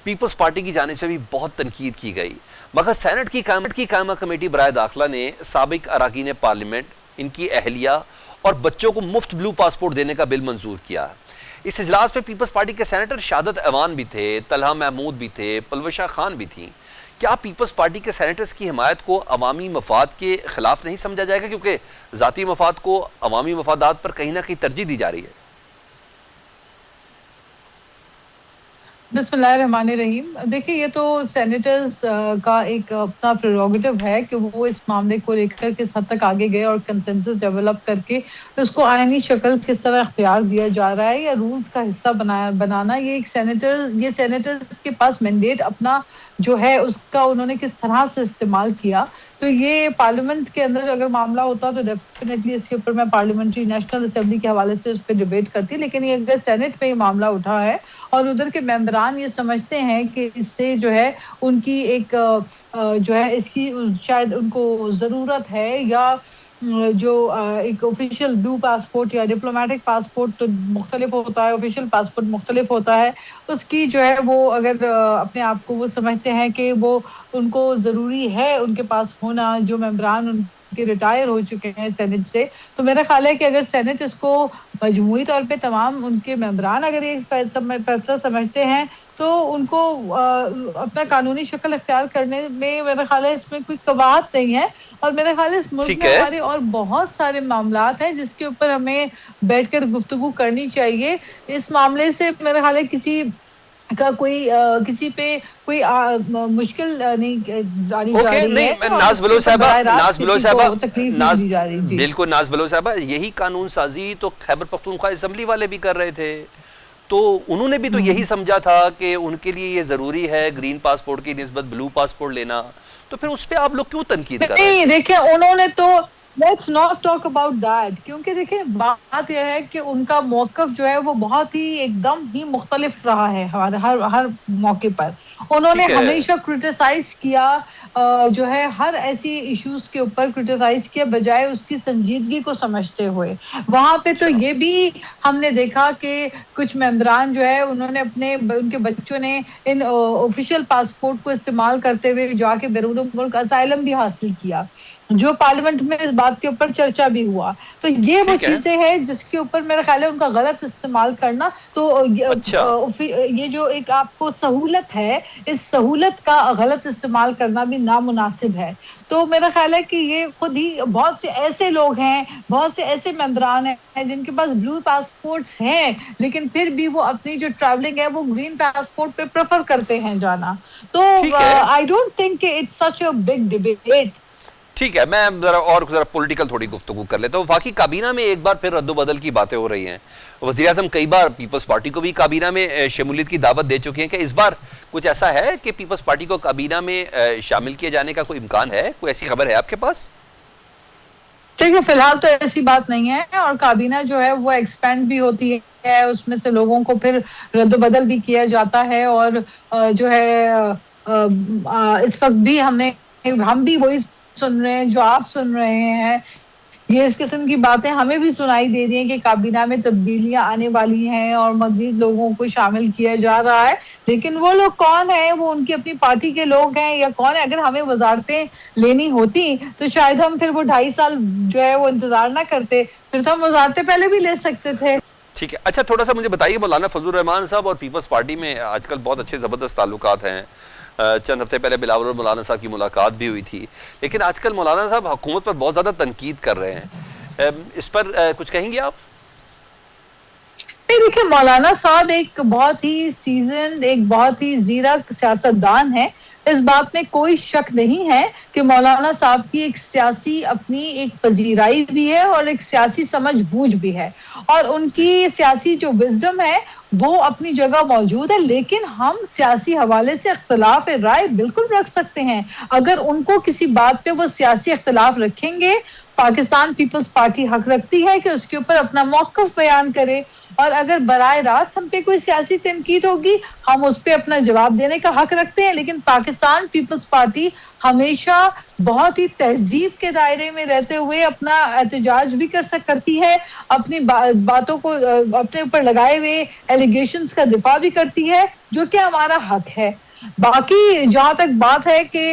Speaker 1: پیپلز پارٹی کی جانب سے بھی بہت تنقید کی گئی، مگر سینٹ کی قائمہ کمیٹی برائے داخلہ نے سابق اراکین پارلیمنٹ، ان کی اہلیہ اور بچوں کو مفت بلو پاسپورٹ دینے کا بل منظور کیا. اس اجلاس میں پیپلز پارٹی کے سینیٹر شہادت ایوان بھی تھے، طلحہ محمود بھی تھے، پلوشہ خان بھی تھیں. کیا پیپلز پارٹی کے سینیٹرز کی حمایت کو عوامی مفاد کے خلاف نہیں سمجھا جائے گا، کیونکہ ذاتی مفاد کو عوامی مفادات پر کہیں نہ کہیں ترجیح دی جا رہی ہے؟
Speaker 4: بسم اللہ الرحمن الرحیم. دیکھیے، یہ تو سینیٹرز کا ایک اپنا پریروگیٹو ہے کہ وہ اس معاملے کو لے کر کس حد تک آگے گئے اور کنسنسس ڈیولپ کر کے اس کو آئینی شکل کس طرح اختیار دیا جا رہا ہے یا رولز کا حصہ بنانا. یہ سینیٹرز کے پاس مینڈیٹ اپنا جو ہے اس کا انہوں نے کس طرح سے استعمال کیا. تو یہ پارلیمنٹ کے اندر اگر معاملہ ہوتا تو ڈیفینیٹلی اس کے اوپر میں پارلیمنٹری نیشنل اسمبلی کے حوالے سے اس پہ ڈیبیٹ کرتی. لیکن یہ اگر سینٹ میں یہ معاملہ اٹھا ہے اور ادھر کے ممبران یہ سمجھتے ہیں کہ اس سے جو ہے ان کی ایک جو ہے اس کی شاید ان کو ضرورت ہے، یا جو ایک آفیشیل بلو پاسپورٹ یا ڈپلومیٹک پاسپورٹ مختلف ہوتا ہے، آفیشیل پاسپورٹ مختلف ہوتا ہے، اس کی جو ہے وہ اگر اپنے آپ کو وہ سمجھتے ہیں کہ وہ ان کو ضروری ہے ان کے پاس ہونا، جو ممبران ان कि रिटायर हो चुके हैं सेनेट से। तो मेरा ख्याल है कि अगर सेनेट इसको मजमूई तौर पे तमाम उनके मेंबरान अगर ये फैसला समझते हैं, तो उनको अपना कानूनी शक्ल अख्तियार करने में मेरा ख्याल है इसमें कोई कबाहत नहीं है। और मेरा ख्याल है इस मुल्क
Speaker 1: ठीक
Speaker 4: में
Speaker 1: है।
Speaker 4: हमारे और बहुत सारे मामलात हैं जिसके ऊपर हमें बैठकर गुफ्तगू करनी चाहिए। इस मामले से मेरा ख्याल है किसी का कोई किसी पे कोई मुश्किल नहीं डाली जा
Speaker 1: ओके,
Speaker 4: रही
Speaker 1: नहीं
Speaker 4: है और
Speaker 1: नाज
Speaker 4: इसके
Speaker 1: बलोच
Speaker 4: ऊपर
Speaker 1: साहबा,
Speaker 4: बराह रास्त
Speaker 1: नाज बलोच
Speaker 4: किसी को
Speaker 1: साहबा,
Speaker 4: तकलीफ नहीं
Speaker 1: नाज
Speaker 4: दी जा रही। जी
Speaker 1: बिल्कुल नाज बलोच साहबा, यही कानून साजी तो खैबर पख्तूनख्वा असेंबली वाले भी कर रहे थे, तो उन्होंने भी तो यही समझा था कि उनके लिए ये जरूरी है ग्रीन पासपोर्ट की निस्बत ब्लू पासपोर्ट लेना, तो फिर उस पे आप लोग क्यों तनकीद कर रहे हैं?
Speaker 4: नहीं देखिए उन्होंने तो let's not talk about that, क्योंकि देखिए बात यह है कि उनका मौकफ जो है वो बहुत ही एकदम ही मुख्तलिफ रहा है हमारे हर हर मौके पर। उन्होंने
Speaker 1: ठीक है।
Speaker 4: हमेशा क्रिटिसाइज किया जो है हर ऐसी इश्यूज के ऊपर क्रिटिसाइज किया बजाय उसकी संजीदगी को समझते हुए। वहां पे तो ये भी हमने देखा कि कुछ मेंबरान जो है उन्होंने उनके बच्चों ने इन ऑफिशियल पासपोर्ट को इस्तेमाल करते हुए जाके बैरून मुल्क असाइलम भी हासिल किया, जो पार्लियामेंट में इस बात के ऊपर चर्चा भी हुआ। तो ये वो चीजें हैं जिसके ऊपर मेरा ख्याल है उनका गलत इस्तेमाल करना, तो ये जो एक आपको सहूलत है, इस सहूलत का गलत इस्तेमाल करना भी नामुनासिब है। तो मेरा ख्याल है कि ये खुद ही बहुत से ऐसे लोग हैं, बहुत से ऐसे मेंबरान हैं जिनके पास ब्लू पासपोर्ट्स हैं लेकिन फिर भी वो अपनी जो ट्रैवलिंग है वो ग्रीन पासपोर्ट पे प्रेफर करते हैं जाना। तो I don't think it's such a big debate.
Speaker 1: ठीक है, मैं जरा पॉलिटिकल थोड़ी गुफ्तगू कर लेता हूँ। वाकई काबीना में एक बार फिर रद्दोबदल की बातें हो रही हैं। वज़ीर आज़म कई बार पीपल्स पार्टी को भी काबीना में शमूलियत की दावत दे चुके हैं कि इस बार कुछ ऐसा है कि पीपल्स पार्टी को काबीना में शामिल किए जाने का कोई इम्कान है? कोई ऐसी खबर है आपके पास?
Speaker 4: देखिए फिलहाल तो ऐसी बात नहीं है, और काबीना जो है वो एक्सपेंड भी होती है, उसमें से लोगों को फिर रद्दोबदल भी किया जाता है। और जो है इस वक्त भी हम भी वही सुन रहे हैं जो आप सुन रहे हैं। ये इस किस्म की बातें हमें भी सुनाई दे रही हैं कि काबीना में तब्दीलियां आने वाली हैं और मजीद लोगों को शामिल किया जा रहा है, लेकिन वो लोग कौन है? वो उनकी अपनी पार्टी के लोग हैं या कौन है? अगर हमें वजारतें लेनी होती तो शायद हम फिर वो 2.5 साल जो है वो इंतजार ना करते, फिर तो हम वजारतें पहले भी ले सकते थे।
Speaker 1: ठीक है, अच्छा थोड़ा सा मुझे बताइए, मौलाना फजलुर रहमान साहब और पीपल्स पार्टी में आजकल बहुत अच्छे ज़बरदस्त ताल्लुकात हैं। चंद हफ्ते पहले बिलावल और मौलाना साहब की मुलाकात भी हुई थी, लेकिन आजकल मौलाना साहब हुकूमत पर बहुत ज़्यादा तनकीद कर रहे हैं। इस पर कुछ कहेंगे आप?
Speaker 4: देखिए मौलाना साहब एक बहुत ही सीजन, एक बहुत ही ज़ीरक सियासतदान है, इस बात में कोई शक नहीं है कि मौलाना साहब की एक सियासी अपनी एक पजीराई भी है और एक सियासी समझ बूझ भी है, और उनकी सियासी जो विजडम है वो अपनी जगह मौजूद है। लेकिन हम सियासी हवाले से इख्तलाफ राय बिल्कुल रख सकते हैं। अगर उनको किसी बात पे वो सियासी इख्तलाफ रखेंगे, पाकिस्तान पीपल्स पार्टी हक रखती है कि उसके ऊपर अपना मौक़िफ़ बयान करे, और अगर बराए रास्त हम पे कोई सियासी तनकीद होगी हम उस पर अपना जवाब देने का हक रखते हैं। लेकिन पाकिस्तान पीपल्स पार्टी हमेशा बहुत ही तहजीब के दायरे में रहते हुए अपना एहतजाज भी करती है, अपनी बातों को अपने ऊपर लगाए हुए एलिगेशंस का दिफा भी करती है, जो कि हमारा हक है। बाकी जहां तक बात है कि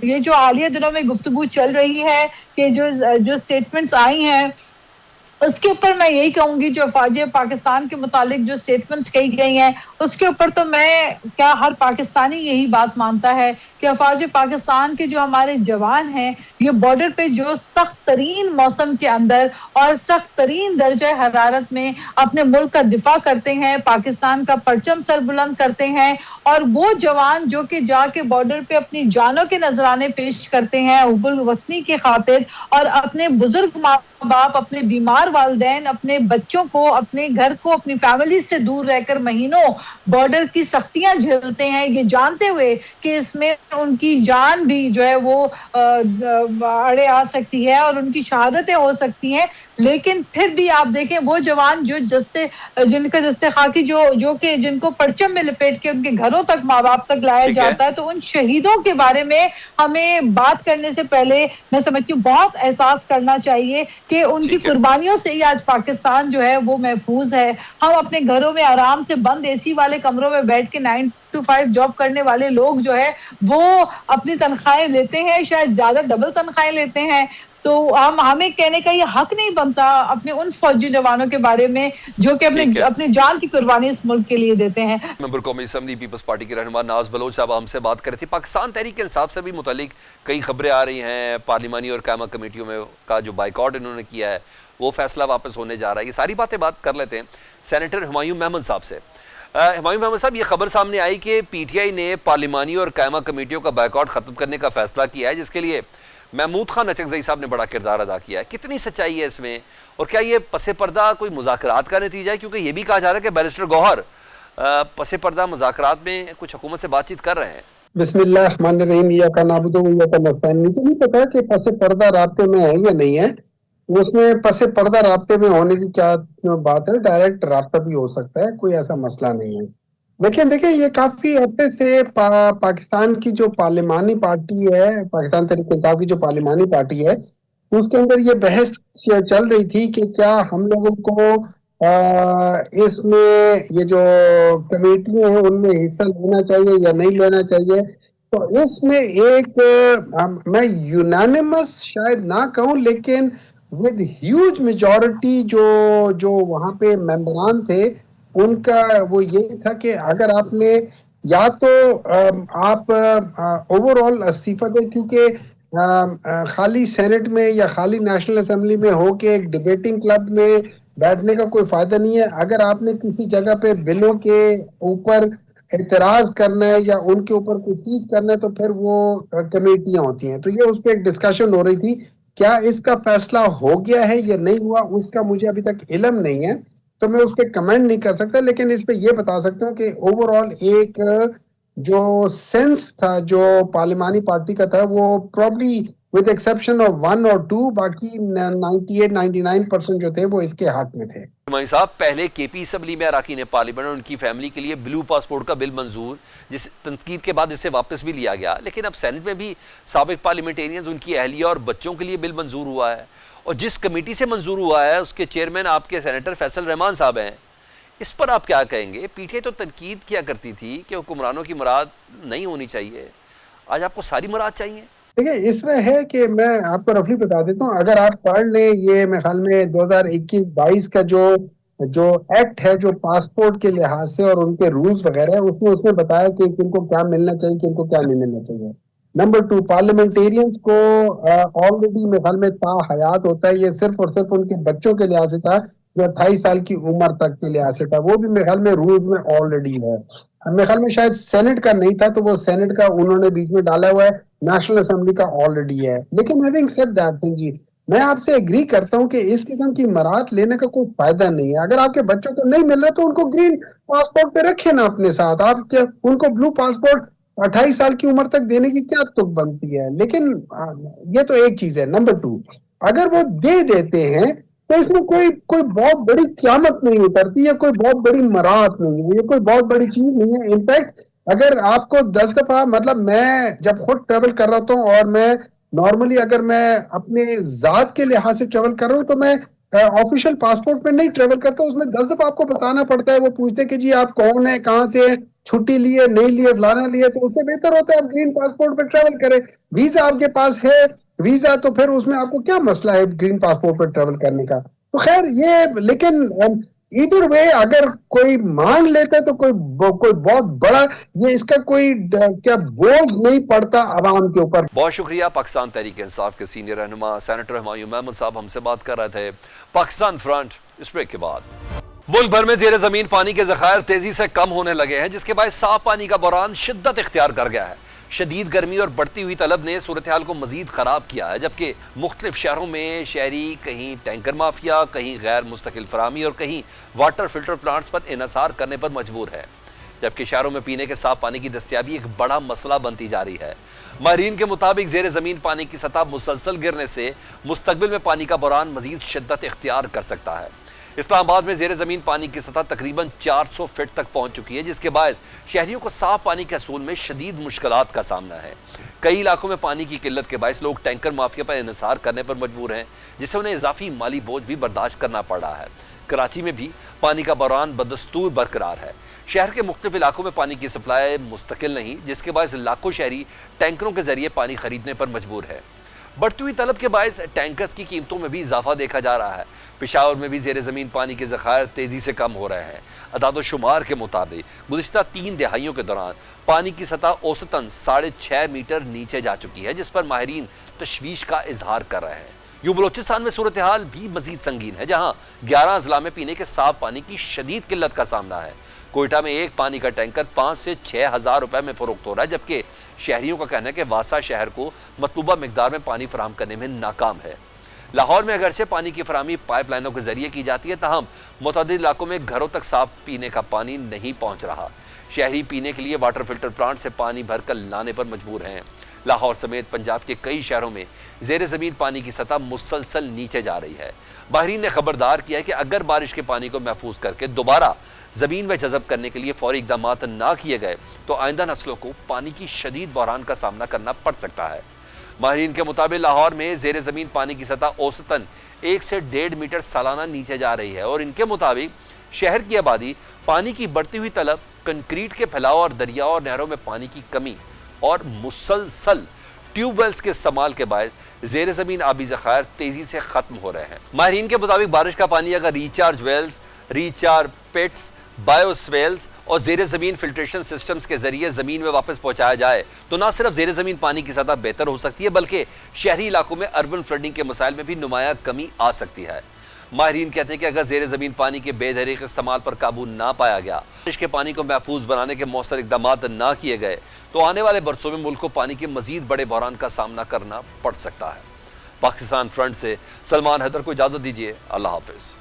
Speaker 4: ये जो हालिया दिनों में गुफ्तगू चल रही है कि जो स्टेटमेंट्स आई हैं उसके ऊपर मैं यही कहूंगी, जो अफवाज पाकिस्तान के मुतालिक जो स्टेटमेंट्स कही गई हैं उसके ऊपर तो मैं क्या हर पाकिस्तानी यही बात मानता है कि अफवाज पाकिस्तान के जो हमारे जवान हैं ये बॉर्डर पे जो सख्त तरीन मौसम के अंदर और सख्त तरीन दर्जा हरारत में अपने मुल्क का दिफा करते हैं, पाकिस्तान का परचम सरबुलंद करते हैं, और वो जवान जो कि जाके बॉर्डर पे अपनी जानों के नजराने पेश करते हैं हुब्बुल वतनी के खातिर, और अपने बुजुर्ग माँ बाप, अपने बीमार वालिदैन, अपने बच्चों को, अपने घर को, अपनी फैमिली से दूर रहकर महीनों बॉर्डर की सख्तियां झेलते हैं, ये जानते हुए कि इसमें उनकी जान भी जो है वो अड़े आ सकती है और उनकी शहादतें हो सकती हैं। लेकिन फिर भी आप देखें वो जवान जो जिनका जस्ते खाकी जो कि जिनको परचम में लपेट के उनके घरों तक, माँ बाप तक लाया जाता है, तो उन शहीदों के बारे में हमें बात करने से पहले मैं समझती हूँ बहुत एहसास करना चाहिए कि उनकी कुर्बानियों से ही आज पाकिस्तान जो है वो महफूज है। हम अपने घरों में आराम से बंद एसी वाले कमरों में बैठ के 9 to 5 जॉब करने वाले लोग जो है वो अपनी तनख्वाहें लेते हैं, शायद ज्यादा डबल तनख्वाहें लेते हैं। तो हमें कहने का ये हक नहीं बनता अपने उन फौजी जवानों के बारे में जो कि अपनी जान की कुर्बानी इस मुल्क के लिए देते हैं।
Speaker 1: मेंबर कौमी असम्बली पीपल्स पार्टी के रहनुमा नाज बलोच साहब हमसे बात कर रहे थे। पाकिस्तान तहरीक इंसाफ से भी मुतालिक कई खबरें आ रही हैं, पार्लिमानी और कायमा कमेटियों में का जो बाइकआउट इन्होंने किया है वो फैसला वापस होने जा रहा है। ये सारी बातें बात कर लेते हैं सेनेटर हुमायूं महमूद साहब से। हुमायूं महमूद साहब, ये खबर सामने आई कि पीटीआई ने पार्लिमानी और कायमा कमेटियों का बाइकआउट ख़त्म करने का फैसला किया है, जिसके लिए महमूद खान अचकज़ई साहब ने बड़ा किरदार अदा किया है। कितनी सच्चाई है इसमें, और क्या ये पसे पर्दा कोई मुज़ाकरात का नतीजा है? क्योंकि ये भी कहा जा रहा है कि बैरिस्टर गौहर पसे पर्दा मुज़ाकरात में कुछ हुकूमत से बातचीत कर रहे हैं।
Speaker 5: बिस्मिल्लाहिर्रहमानिर्रहीम, इय्याका नअबुदु व इय्याका नस्तईन। मुझे नहीं पता कि पसे पर्दा राब्ते में है या नहीं है, उसमें पसे पर्दा राब्ते में होने की क्या बात है, डायरेक्ट राब्ता भी हो सकता है, कोई ऐसा मसला नहीं है। लेकिन देखिए, ये काफी अरसे से पाकिस्तान की जो पार्लिमानी पार्टी है, पाकिस्तान तहरीक इंसाफ की जो पार्लिमानी पार्टी है, उसके अंदर ये बहस चल रही थी कि क्या हम लोगों को इसमें ये जो कमेटियां हैं उनमें हिस्सा लेना चाहिए या नहीं लेना चाहिए। तो इसमें एक मैं यूनानिमस शायद ना कहूं, लेकिन विद ह्यूज मेजॉरिटी जो वहां पे मेंबरान थे, उनका वो यही था कि अगर आपने या तो आप ओवरऑल इस्तीफा दें, क्योंकि खाली सेनेट में या खाली नेशनल असेंबली में हो के एक डिबेटिंग क्लब में बैठने का कोई फायदा नहीं है। अगर आपने किसी जगह पे बिलों के ऊपर एतराज करना है या उनके ऊपर कोई चीज करना है तो फिर वो कमेटियां होती हैं। तो ये उस पर एक डिस्कशन हो रही थी, क्या इसका फैसला हो गया है या नहीं हुआ, उसका मुझे अभी तक इल्म नहीं है, तो मैं उस पर कमेंट नहीं कर सकता। लेकिन इस पे ये बता सकता हूँ कि ओवरऑल एक जो सेंस था जो पार्लिमानी पार्टी का था, वो प्रॉब्ली विद एक्सेप्शन ऑफ 1 और 2, बाकी 98-99% जो थे वो इसके हक में थे।
Speaker 1: हुमायूं साहब, पहले केपी असम्बली में अराकीन पार्लियामेंट और उनकी फैमिली के लिए ब्लू पासपोर्ट का बिल मंजूर, जिस तनकीद के बाद इसे वापस भी लिया गया, लेकिन अब सेनेट में भी साबिक पार्लियामेंटेरियंस, उनकी अहलिया और बच्चों के लिए बिल मंजूर हुआ है, और जिस कमेटी से मंजूर हुआ है उसके चेयरमैन आपके सेनेटर फैसल रहमान साहब हैं। इस पर आप क्या कहेंगे? पीटीआई तो तनकीद किया करती थी कि हुक्मरानों की मुराद नहीं होनी चाहिए, आज आपको सारी मुराद चाहिए।
Speaker 5: देखिए, इस तरह है कि मैं आपको रफली बता देता हूँ, अगर आप पढ़ लें ये मेरे ख्याल में 2021-22 का जो एक्ट है जो पासपोर्ट के लिहाज से और उनके रूल्स वगैरह, उसमें बताया कि किनको क्या मिलना चाहिए, किनको क्या नहीं मिलना चाहिए। नंबर 2, पार्लियामेंटेरियंस को ऑलरेडी मेरे ख्याल में ताहयात होता है, ये सिर्फ और सिर्फ उनके बच्चों के लिहाज से था जो 28 साल की उम्र तक के लिहाज से था, वो भी मेरे ख्याल में रूल्स में ऑलरेडी है। मेरे ख्याल में शायद सेनेट का नहीं था, तो वो सेनेट का उन्होंने बीच में डाला हुआ है, नेशनल असेंबली का ऑलरेडी है। लेकिन हैविंग सेड दैट थिंग जी, मैं आपसे एग्री करता हूं कि इस किस्म की मराहत लेने का कोई फायदा नहीं है। अगर आपके बच्चों को नहीं मिल रहा तो उनको ग्रीन पासपोर्ट पे रखे ना अपने साथ, आप उनको ब्लू पासपोर्ट 28 साल की उम्र तक देने की क्या तुक बनती है। लेकिन ये तो एक चीज है। नंबर 2, अगर वो दे देते हैं तो इसमें कोई बहुत बड़ी क़यामत नहीं उतरती है, कोई बहुत बड़ी मराहत नहीं है, ये कोई बहुत बड़ी चीज नहीं है। इनफैक्ट अगर आपको 10 दफा, मतलब मैं जब खुद ट्रेवल कर रहा हूँ और मैं नॉर्मली अगर मैं अपने जात के लिहाज से ट्रेवल कर रहा हूँ तो मैं ऑफिशियल पासपोर्ट में नहीं ट्रेवल करता, उसमें 10 दफा आपको बताना पड़ता है। वो पूछते कि जी आप कौन है, कहाँ से, छुट्टी लिए नहीं लिए, फलाना लिए, तो उससे बेहतर होता है आप ग्रीन पासपोर्ट पे ट्रेवल करें। वीजा आपके पास है, वीजा तो फिर उसमें आपको क्या मसला है ग्रीन पासपोर्ट पर ट्रेवल करने का। तो खैर ये, लेकिन इधर वे अगर कोई मांग लेता है तो कोई बहुत बड़ा ये इसका कोई क्या बोझ नहीं पड़ता आवाम के ऊपर।
Speaker 1: बहुत शुक्रिया। पाकिस्तान तहरीक इंसाफ के सीनियर रहनुमा सेनेटर हुमायूं महमूद साहब हमसे बात कर रहे थे। पाकिस्तान फ्रंट इस ब्रेक के बाद। मुल्क भर में जेर जमीन पानी के ज़खायर तेजी से कम होने लगे हैं, जिसके बाद साफ पानी का बहरान शिद्दत इख्तियार कर गया है। शदीद गर्मी और बढ़ती हुई तलब ने सूरत हाल को मजीद ख़राब किया है, जबकि मुख्तलिफ शहरों में शहरी कहीं टैंकर माफिया, कहीं गैर मुस्तकिल फराहमी और कहीं वाटर फिल्टर प्लांट्स पर इन्हसार करने पर मजबूर है। जबकि शहरों में पीने के साफ पानी की दस्तयाबी एक बड़ा मसला बनती जा रही है। माहिरीन के मुताबिक जेर ज़मीन पानी की सतह मुसलसल गिरने से मुस्तकबिल में पानी का बहरान मजीद शिद्दत इख्तियार कर सकता है। इस्लामाबाद में जेर ज़मीन पानी की सतह तकरीबन 400 फीट तक पहुंच चुकी है, जिसके बायस शहरियों को साफ पानी के हसूल में शदीद मुश्किलात का सामना है। कई इलाकों में पानी की किल्लत के बायस लोग टैंकर माफिया पर इन्हसार करने पर मजबूर हैं, जिससे उन्हें इजाफी माली बोझ भी बर्दाश्त करना पड़ रहा है। کراچی میں بھی پانی کا بحران بدستور برقرار ہے۔ شہر کے مختلف علاقوں میں پانی کی سپلائی مستقل نہیں، جس کے باعث لاکھوں شہری ٹینکروں کے ذریعے پانی خریدنے پر مجبور ہے۔ بڑھتی ہوئی طلب کے باعث ٹینکرز کی قیمتوں میں بھی اضافہ دیکھا جا رہا ہے۔ پشاور میں بھی زیر زمین پانی کے ذخائر تیزی سے کم ہو رہے ہیں۔ اعداد و شمار کے مطابق گزشتہ 3 دہائیوں کے دوران پانی کی سطح اوسطاً 6.5 میٹر نیچے جا چکی ہے، جس پر ماہرین تشویش کا اظہار کر رہے ہیں۔ یوں بلوچستان میں صورتحال بھی مزید سنگین ہے، جہاں 11 اضلاع میں پینے کے صاف پانی کی شدید قلت کا سامنا ہے۔ کوئٹہ میں ایک پانی کا ٹینکر 5 سے 6 ہزار روپے میں فروخت ہو رہا ہے، جبکہ شہریوں کا کہنا ہے کہ واسا شہر کو مطلوبہ مقدار میں پانی فراہم کرنے میں ناکام ہے۔ لاہور میں اگرچہ پانی کی فراہمی پائپ لائنوں کے ذریعے کی جاتی ہے، تاہم متعدد علاقوں میں گھروں تک صاف پینے کا پانی نہیں پہنچ رہا۔ شہری پینے کے لیے واٹر فلٹر پلانٹ سے پانی بھر کر لانے پر مجبور ہیں۔ لاہور سمیت پنجاب کے کئی شہروں میں زیر زمین پانی کی سطح مسلسل نیچے جا رہی ہے۔ ماہرین نے خبردار کیا ہے کہ اگر بارش کے پانی کو محفوظ کر کے دوبارہ زمین میں جذب کرنے کے لیے فوری اقدامات نہ کیے گئے تو آئندہ نسلوں کو پانی کی شدید بحران کا سامنا کرنا پڑ سکتا ہے۔ ماہرین کے مطابق لاہور میں زیر زمین پانی کی سطح اوسطاً 1 سے 1.5 میٹر سالانہ نیچے جا رہی ہے، اور ان کے مطابق شہر کی آبادی، پانی کی بڑھتی ہوئی طلب، کنکریٹ کے پھیلاؤ اور دریاؤں اور نہروں میں پانی کی کمی اور مسلسل ٹیوب ویلز کے استعمال کے باعث زیر زمین آبی ذخائر تیزی سے ختم ہو رہے ہیں۔ ماہرین کے مطابق بارش کا پانی اگر ریچارج ویلز، ریچارج پٹس، بایوس ویلز اور زیر زمین فلٹریشن سسٹمز کے ذریعے زمین میں واپس پہنچایا جائے تو نہ صرف زیر زمین پانی کی سطح بہتر ہو سکتی ہے، بلکہ شہری علاقوں میں اربن فلڈنگ کے مسائل میں بھی نمایاں کمی آ سکتی ہے۔ ماہرین کہتے ہیں کہ اگر زیر زمین پانی کے بے دریغ استعمال پر قابو نہ پایا گیا، بارش کے پانی کو محفوظ بنانے کے مؤثر اقدامات نہ کیے گئے تو آنے والے برسوں میں ملک کو پانی کے مزید بڑے بحران کا سامنا کرنا پڑ سکتا ہے۔ پاکستان فرنٹ سے سلمان حیدر کو اجازت دیجیے، اللہ حافظ۔